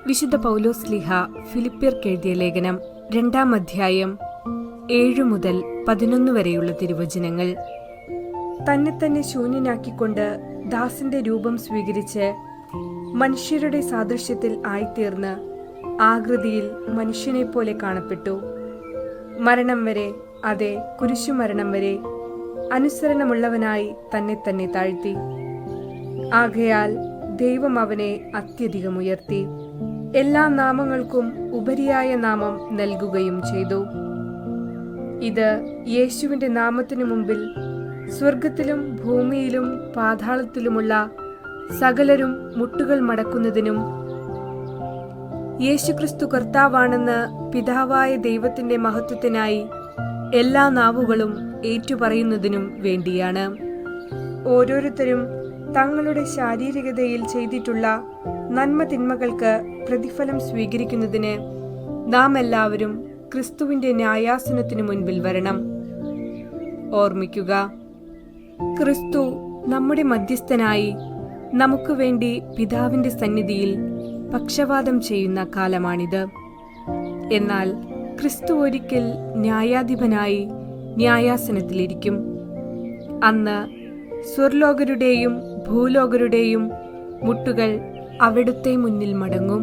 വിശുദ്ധ പൗലോസ്ലീഹ ഫിലിപ്പ്യർക്കെഴുതിയ ലേഖനം 2-ാം അധ്യായം 7 മുതൽ 11 വരെയുള്ള തിരുവചനങ്ങൾ. തന്നെ ശൂന്യനാക്കിക്കൊണ്ട് ദാസന്റെ രൂപം സ്വീകരിച്ച് മനുഷ്യരുടെ സാദൃശ്യത്തിൽ ആയിത്തീർന്ന് ആകൃതിയിൽ മനുഷ്യനെപ്പോലെ കാണപ്പെട്ടു. മരണം വരെ, അതെ കുരിശുമരണം വരെ അനുസരണമുള്ളവനായി തന്നെ താഴ്ത്തി. ആകയാൽ ദൈവം അവനെ അത്യധികം ഉയർത്തി, എല്ലാ നാമങ്ങൾക്കും ഉപരിയായ നാമം നൽകുകയും ചെയ്തു. ഇത് യേശുവിന്റെ നാമത്തിനു മുമ്പിൽ സ്വർഗത്തിലും ഭൂമിയിലും പാതാളത്തിലുമുള്ള സകലരും മുട്ടുകൾ മടക്കുന്നതിനും യേശുക്രിസ്തു കർത്താവാണെന്ന് പിതാവായ ദൈവത്തിന്റെ മഹത്വത്തിനായി എല്ലാ നാവുകളും ഏറ്റുപറയുന്നതിനും വേണ്ടിയാണ്. ഓരോരുത്തരും തങ്ങളുടെ ശാരീരികതയിൽ ചെയ്തിട്ടുള്ള നന്മ തിന്മകൾക്ക് പ്രതിഫലം സ്വീകരിക്കുന്നതിന് നാം എല്ലാവരും ക്രിസ്തുവിന്റെ ന്യായാസനത്തിനു മുൻപിൽ വരണം. ഓർമ്മിക്കുക, ക്രിസ്തു നമ്മുടെ മധ്യസ്ഥനായി നമുക്ക് വേണ്ടി പിതാവിന്റെ സന്നിധിയിൽ പക്ഷവാദം ചെയ്യുന്ന കാലമാണിത്. എന്നാൽ ക്രിസ്തു ഒരിക്കൽ ന്യായാധിപനായി ന്യായാസനത്തിലിരിക്കും. അന്ന് സ്വർലോകരുടെയും ഭൂലോകരുടെയും മുട്ടുകൾ അവിടുത്തെ മുന്നിൽ മടങ്ങും.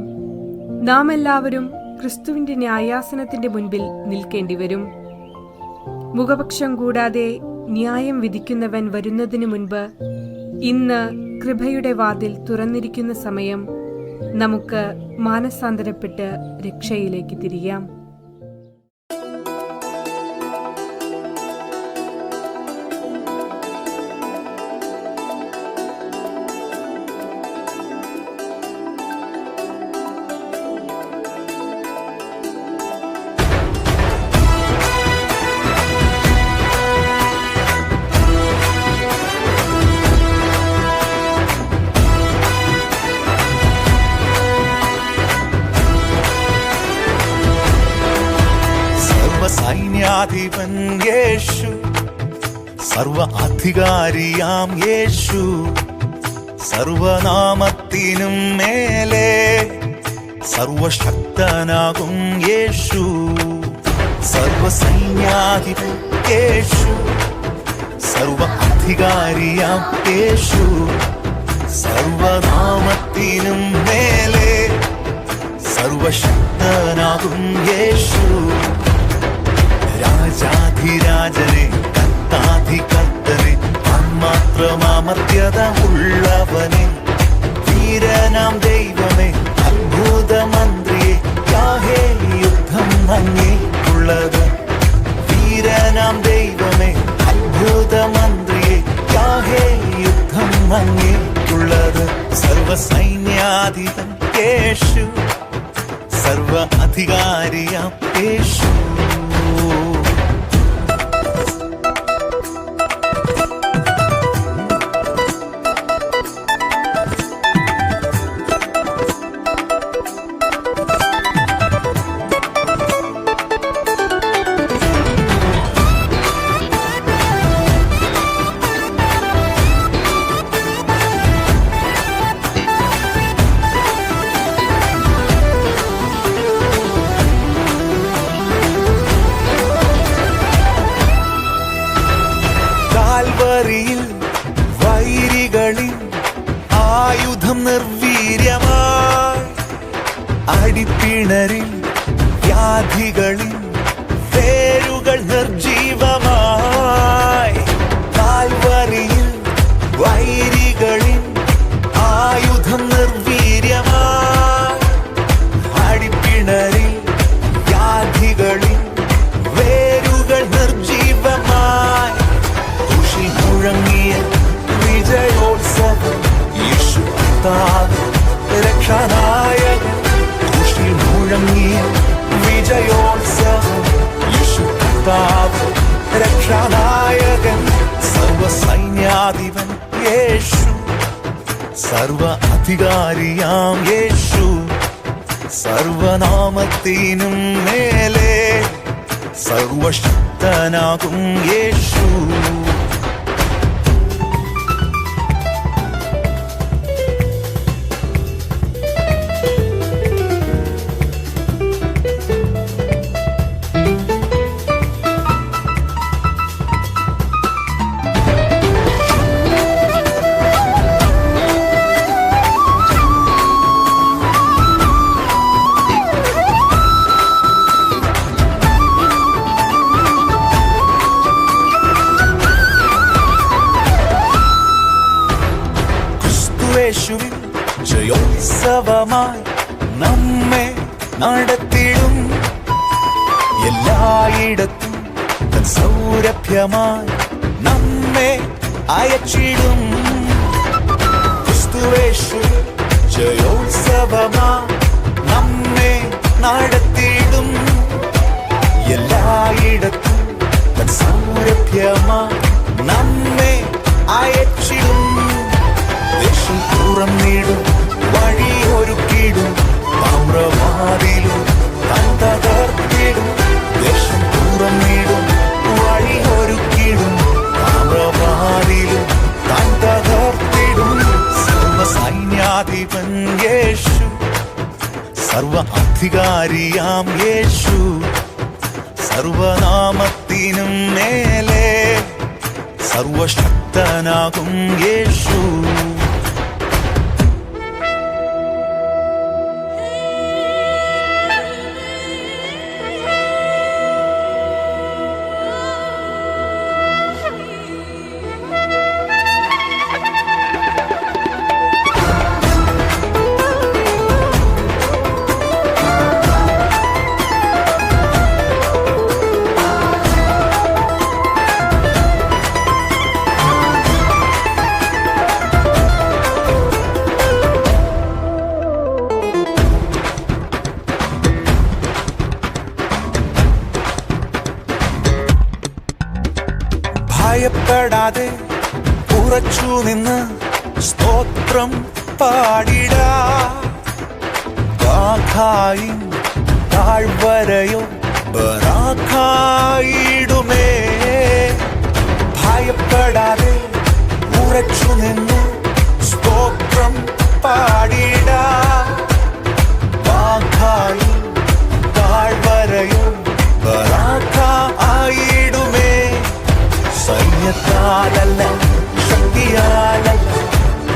നാം എല്ലാവരും ക്രിസ്തുവിന്റെ ന്യായാസനത്തിന്റെ മുൻപിൽ നിൽക്കേണ്ടി വരും. മുഖപക്ഷം കൂടാതെ ന്യായം വിധിക്കുന്നവൻ വരുന്നതിനു മുൻപ് ഇന്ന് കൃപയുടെ വാതിൽ തുറന്നിരിക്കുന്ന സമയം. നമുക്ക് മാനസാന്തരപ്പെട്ട് രക്ഷയിലേക്ക് തിരിയാം. സൈന്യാധിപൻ യേശു, സർവ അധികാരിയാം യേശു, സർവനാമത്തിനും മേലെ സർവശക്തനാകും യേശു. സർവസൈന്യാധിപൻ യേശു, സർവ അധികാരിയാം യേശു, സർവനാമത്തിനും മേലെ സർവശക്തനാകും യേശു. രാജാധിരാജനെ, കർത്താധികർത്തനെ, മാത്രമാമർത്യത ഉള്ളവനെ, വീരനാം ദൈവമേ, അത്ഭുതമന്ത്രിയെ, യാഹേ യുദ്ധം അങ്ങേക്കുള്ളത്. വീരനാം ദൈവമേ, അത്ഭുതമന്ത്രിയെ, യാഹേ യുദ്ധം അങ്ങേക്കുള്ളത്. സർവസൈന്യാധിപൻ യേശു, സർവ അധികാരിയാം യേശു. വൈരികളിൽ ആയുധം നിർവീര്യമായി, അടിപ്പിണരിൽ വ്യാധികളിൽ വേരുകൾ നിർജീവമായി. കാൽവരിയിൽ വൈരികളിൽ ആയുധം നിർവീര്യമായി, അടിപ്പിണരിൽ വ്യാധികളിൽ വേരുകൾ നിർജീവമായി. മുഴങ്ങിയ വിജയോത്സവം യേശു കർത്താവ് രക്ഷാനായകൻ. കുരിശിൽ മുഴങ്ങിയ വിജയോത്സവം യേശു കർത്താവ് രക്ഷാനായകൻ. സർവസൈന്യാധിപൻ യേശു, സർവ അധികാരിയാം യേശു, സർവനാമത്തിനും മേലെ സർവശക്തനാകും യേശു. സൗരഭ്യമായി നമ്മെ നടത്തിടും. എല്ലായിടത്തും തൻ സൗരഭ്യമായി നമ്മെ അയച്ചിടും. ക്രിസ്തുവേശു ജയോത്സവമായി നമ്മെ നടത്തിടും. എല്ലായിടത്തും തൻ സൗരഭ്യമായി നമ്മെ അയച്ചിടും. ദേശം തുറന്നിടും, വഴി ഒരുക്കിടും, താമ്രവാതിലും താൻ തകർത്തിടും. ദേശം തുറന്നിടും, വഴി ഒരുക്കിടും, താമ്രവാതിലും താൻ തകർത്തിടും. സർവസൈന്യാധിപൻ യേശു, സർവ അധികാരിയാം യേശു, സർവനാമത്തിനും മേലെ സർവശക്തനാകും യേശു. ഭയപ്പെടാതെ ഉറച്ചു നിന്ന് സ്തോത്രം പാടിടാ. ബാഖായിൻ താഴ്വരയോ ബറാഖായിടുമേ. ഭയപ്പെടാതെ ഉറച്ചു നിന്ന് സ്തോത്രം പാടിടാ. ബാഖായിൻ താഴ്വരയോ ബറാഖായിടുമേ. സൈന്യത്താലല്ല, ശക്തിയാലല്ല,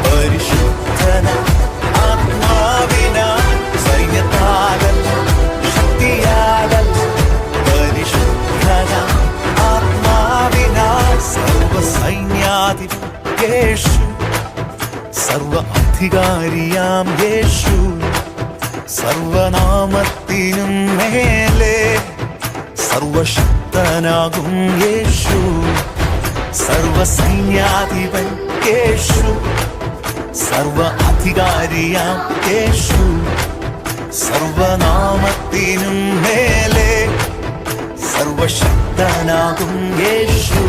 പരിശുദ്ധന ആത്മാവിനാൽ. സൈന്യത്താലല്ല, ശക്തിയാലല്ല, പരിശുദ്ധന ആത്മാവിനാൽ. സർവസൈന്യാധിപൻ യേശു, സർവ അധികാരിയാം യേശു, സർവനാമത്തിനും മേലെ സർവശക്തനാകും യേശു. സർവസൈന്യാധിപൻ യേശു, സർവ അധികാരിയാം യേശു, സർവനാമത്തിനും മേലെ സർവശക്തനാകും യേശു.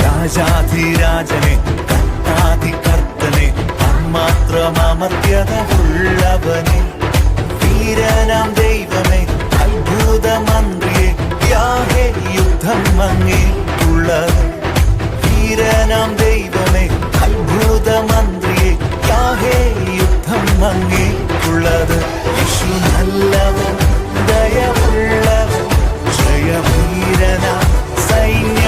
രാജാധിരാജനെ, കർത്താധികർത്തനെ, മാത്രമമർത്യത ഉള്ളവനെ, വീരനാം ദൈവമേ, അത്ഭുതമന്ത്രിയെ, യാഹേ യുദ്ധം അങ്ങേക്കുള്ളത്. വീരനാം ദൈവമേ, അത്ഭുതമന്ത്രിയെ, യാഹേ യുദ്ധം അങ്ങേക്കുള്ളത്. യേശു നല്ലവൻ, ദയവുള്ളവൻ, ജയവീരനാം സൈന്യ